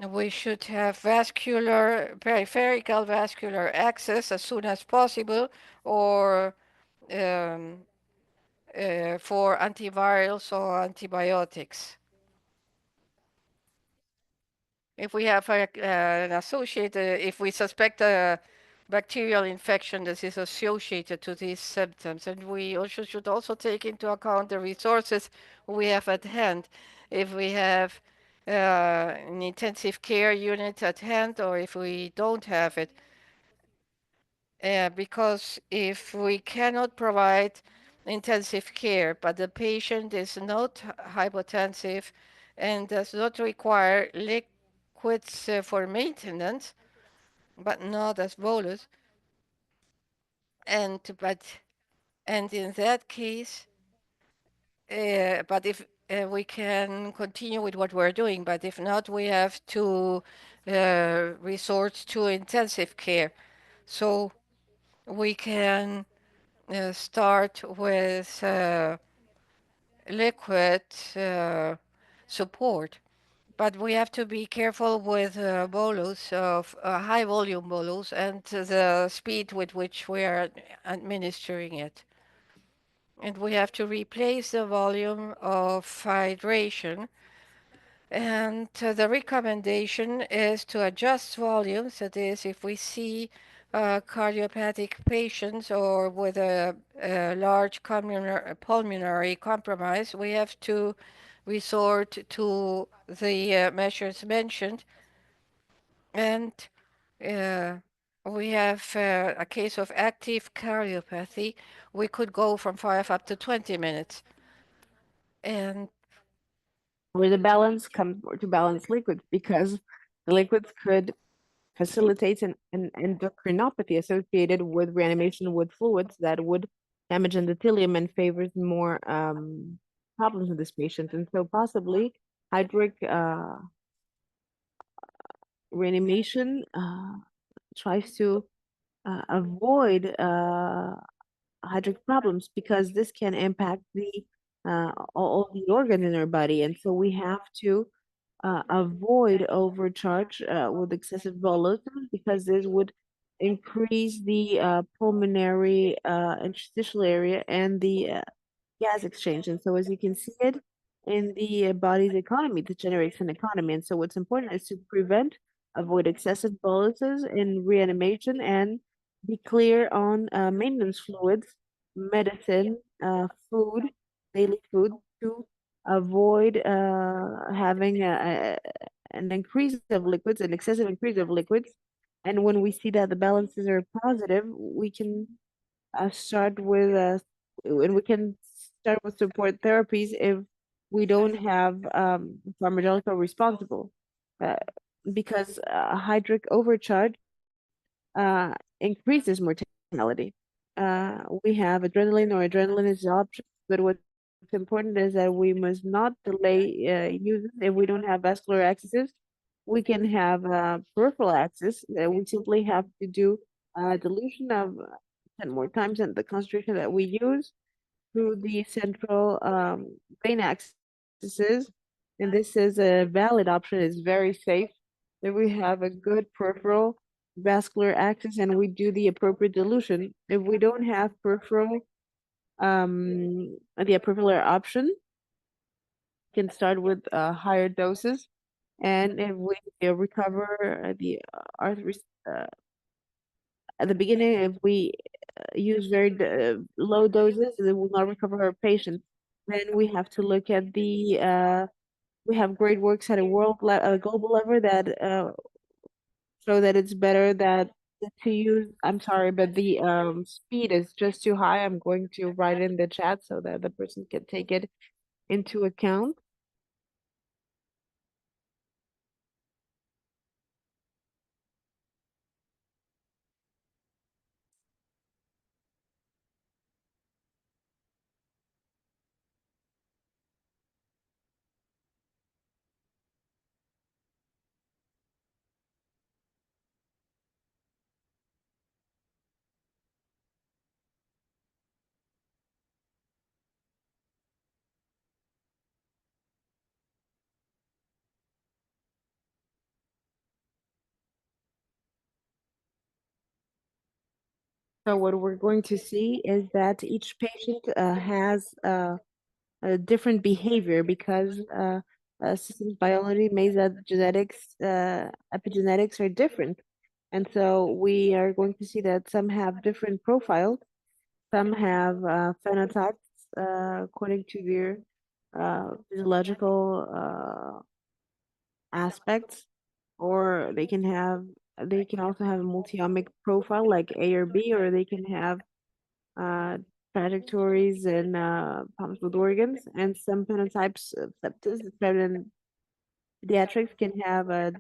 We should have peripheral vascular access as soon as possible, or um, for antivirals or antibiotics. If we have an associated, if we suspect a bacterial infection that is associated to these symptoms, and we also should also take into account the resources we have at hand. If we have an intensive care unit at hand, or if we don't have it, because if we cannot provide intensive care, but the patient is not hypotensive and does not require liquids for maintenance, but not as bolus, and in that case, but if we can continue with what we're doing, but if not, we have to resort to intensive care. So we can start with liquid support, but we have to be careful with bolus of high volume bolus and the speed with which we are administering it. And we have to replace the volume of hydration. And the recommendation is to adjust volumes. That is, if we see cardiopathic patients or with a large pulmonary compromise, we have to resort to the measures mentioned. And uh, we have a case of active cardiopathy. We could go from 5 up to 20 minutes. And Where the balance comes more to balance liquids, because the liquids could facilitate an endocrinopathy associated with reanimation with fluids that would damage endothelium and favors more problems in this patient. And so possibly hydric reanimation tries to avoid hydric problems, because this can impact the all the organs in our body, and so we have to avoid overcharge with excessive volatility, because this would increase the pulmonary interstitial area and the gas exchange. And so, as you can see it in the body's economy, that generates an economy. And so, what's important is to prevent, avoid excessive boluses in reanimation, and be clear on maintenance fluids, medicine, food, daily food, to avoid having an increase of liquids, an excessive increase of liquids. And when we see that the balances are positive, we can start with and we can start with support therapies if we don't have pharmacological responsible, uh, because hydric overcharge increases mortality. We have adrenaline, or adrenaline is the option, but what's important is that we must not delay use if we don't have vascular accesses. We can have peripheral access. We simply have to do dilution of 10 more times and the concentration that we use through the central vein axes. And this is a valid option, it's very safe. If we have a good peripheral vascular access and we do the appropriate dilution. If we don't have peripheral, the peripheral option, can start with higher doses. And if we recover the arteries at the beginning, if we use very low doses, it will not recover our patient. Then we have to look at the we have great works at a global level that show that it's better that to use, I'm sorry, but the speed is just too high. I'm going to write in the chat so that the person can take it into account. So what we're going to see is that each patient has a different behavior because systems biology means that genetics, epigenetics are different. And so we are going to see that some have different profiles, some have phenotypes according to their physiological aspects, or they can also have a multiomic profile like A or B, or they can have uh, trajectories and pumps with organs, and some phenotypes of sepsis, and pediatrics can have a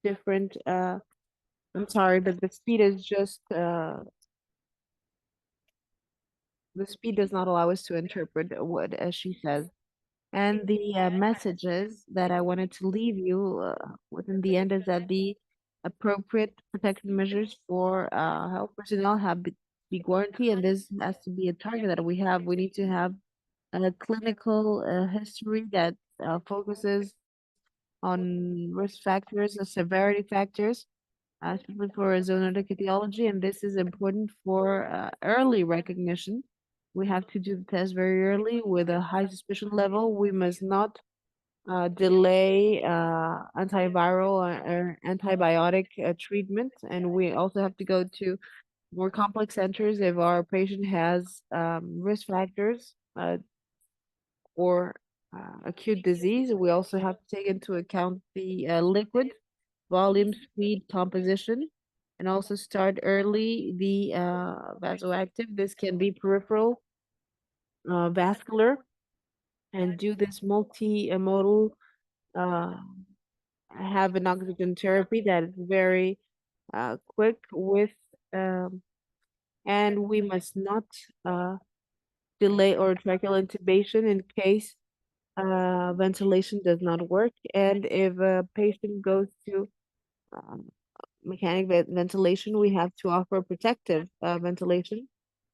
different. I'm sorry, but the speed does not allow us to interpret what as she says. And the messages that I wanted to leave you within the end is that the appropriate protection measures for health personnel be guaranteed, and this has to be a target that we have. We need to have a clinical history that focuses on risk factors, the severity factors, especially for zoonotic etiology, and this is important for early recognition. We have to do the test very early with a high suspicion level. We must not delay antiviral or antibiotic treatment, and we also have to go to more complex centers if our patient has risk factors or acute disease. We also have to take into account the liquid volume, speed, composition, and also start early the vasoactive. This can be peripheral, vascular, and do this multimodal, uh, have an oxygen therapy that is very quick with, um, and we must not uh, delay or tracheal intubation in case ventilation does not work. And if a patient goes to um, mechanic ventilation, we have to offer protective ventilation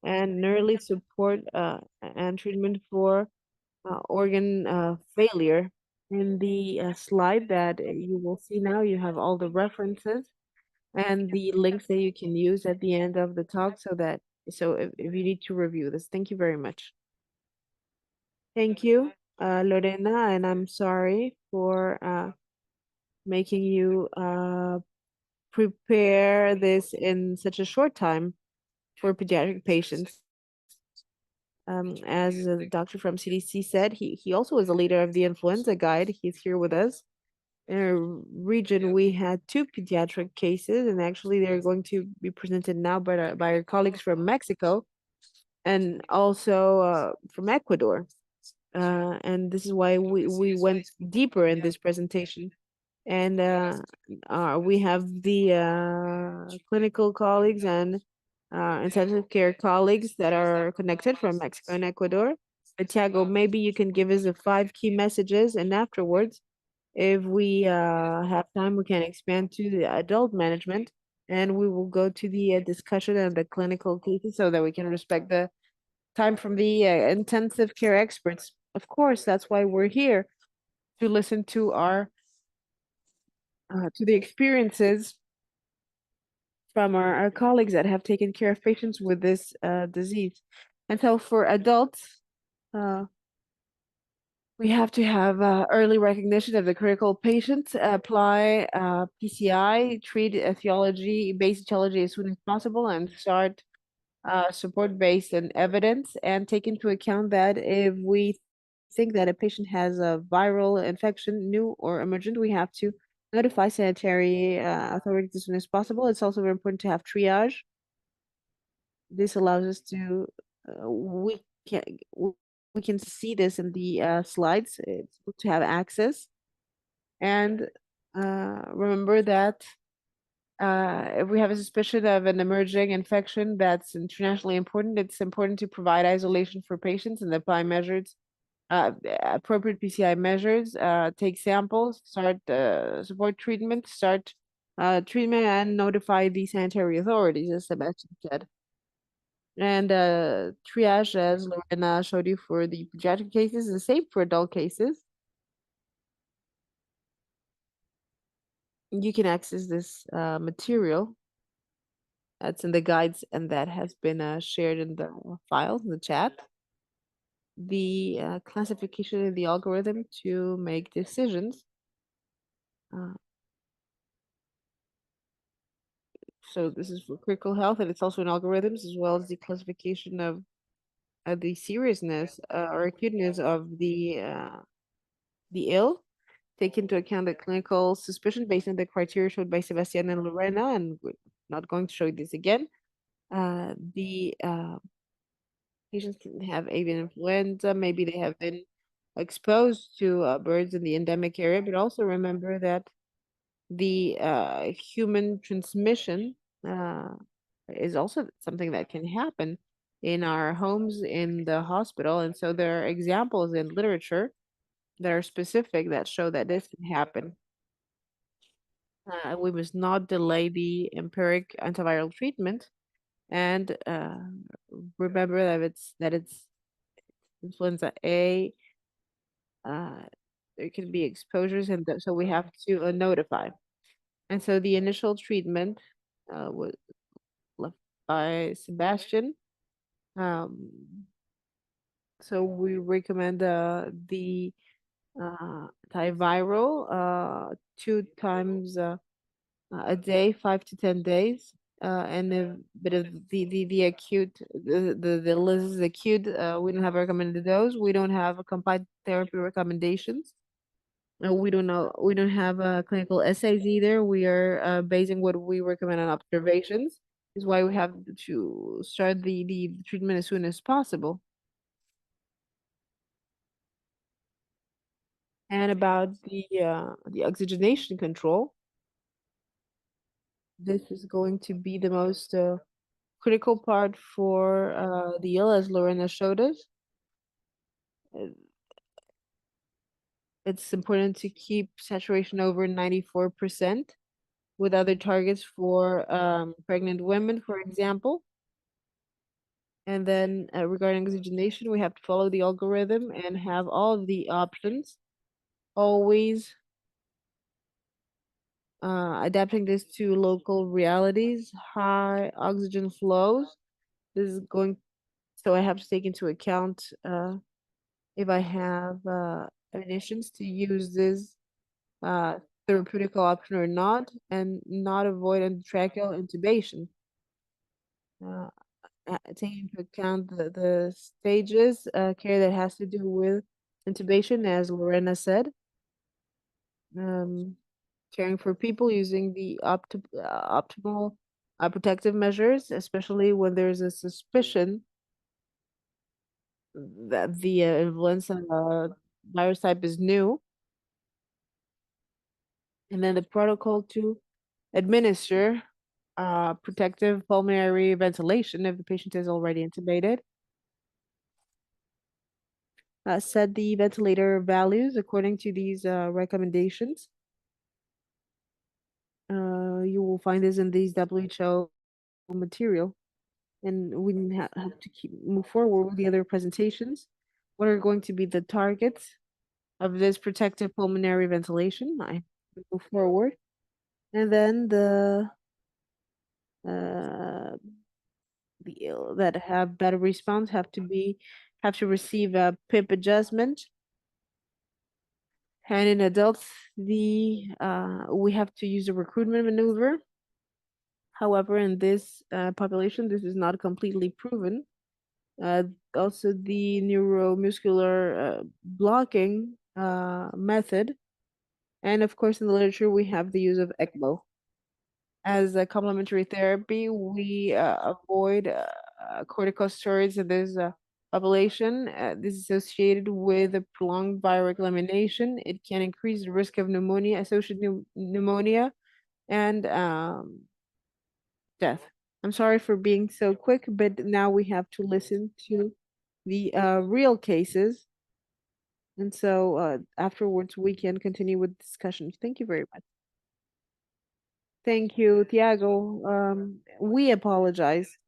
and early support and treatment for organ failure. In the slide that you will see now, you have all the references and the links that you can use at the end of the talk so if you need to review this. Thank you very much. Thank you, Lorena, and I'm sorry for making you prepare this in such a short time for pediatric patients. As the doctor from CDC said, he also is a leader of the influenza guide. He's here with us. In our region, we had two pediatric cases, and actually they're going to be presented now by our colleagues from Mexico and also from Ecuador. And this is why we went deeper in this presentation. And we have the clinical colleagues and intensive care colleagues that are connected from Mexico and Ecuador. Tiago, maybe you can give us the 5 key messages, and afterwards, if we have time, we can expand to the adult management, and we will go to the discussion and the clinical cases so that we can respect the time from the intensive care experts. Of course, that's why we're here to listen to the experiences from our colleagues that have taken care of patients with this disease. And so for adults, uh, we have to have early recognition of the critical patients, apply PCI, treat etiology-based etiology as soon as possible, and start support-based and evidence, and take into account that if we think that a patient has a viral infection, new or emergent, we have to notify sanitary authorities as soon as possible. It's also very important to have triage. This allows us to can we can see this in the slides. It's good to have access. And remember that if we have a suspicion of an emerging infection that's internationally important, it's important to provide isolation for patients and apply measures, appropriate PCI measures, take samples, start support treatment, start treatment, and notify the sanitary authorities, as Sebastian said. And triage, as Lorena showed you for the pediatric cases, is safe for adult cases. You can access this material that's in the guides and that has been shared in the files in the chat. The classification in the algorithm to make decisions. Uh, so this is for critical health, and it's also in algorithms as well as the classification of the seriousness or acuteness of the ill. Take into account the clinical suspicion based on the criteria showed by Sebastian and Lorena, and we're not going to show you this again. The patients can have avian influenza. Maybe they have been exposed to birds in the endemic area, but also remember that the human transmission is also something that can happen in our homes, in the hospital. And so there are examples in literature that are specific that show that this can happen. We must not delay the empiric antiviral treatment, and remember that it's influenza A. There can be exposures, and so we have to notify. And so the initial treatment was left by Sebastian. Um, so we recommend the antiviral 2 times a day, 5 to 10 days. And a bit of the acute, the list is acute. We don't have a recommended dose. We don't have a combined therapy recommendations. We don't know. We don't have clinical essays either. We are basing what we recommend on observations. Is why we have to start the treatment as soon as possible. And about the oxygenation control, this is going to be the most critical part for the ill, as Lorena showed us. Uh, It's important to keep saturation over 94%, with other targets for pregnant women, for example. And then regarding oxygenation, we have to follow the algorithm and have all of the options, always adapting this to local realities, high oxygen flows. This is going, so I have to take into account if I have ammunitions to use this therapeutic option or not, and not avoid endotracheal intubation. Taking into account the stages care that has to do with intubation, as Lorena said, caring for people using the optimal protective measures, especially when there's a suspicion that the influenza virus type is new, and then the protocol to administer protective pulmonary ventilation if the patient is already intubated. Set the ventilator values according to these recommendations. You will find this in these WHO material, and we have to move forward with the other presentations. What are going to be the targets of this protective pulmonary ventilation? I move forward, and then uh, the ill that have better response have to receive a PIP adjustment. And in adults, we have to use a recruitment maneuver. However, in this population, this is not completely proven. Also, the neuromuscular blocking method And of course, in the literature, we have the use of ECMO. As a complementary therapy, we avoid corticosteroids in this population. This is associated with a prolonged viral elimination. It can increase the risk of pneumonia, associated pneumonia, and death. I'm sorry for being so quick, but now we have to listen to the real cases. And so afterwards, we can continue with discussions. Thank you very much. Thank you, Tiago. We apologize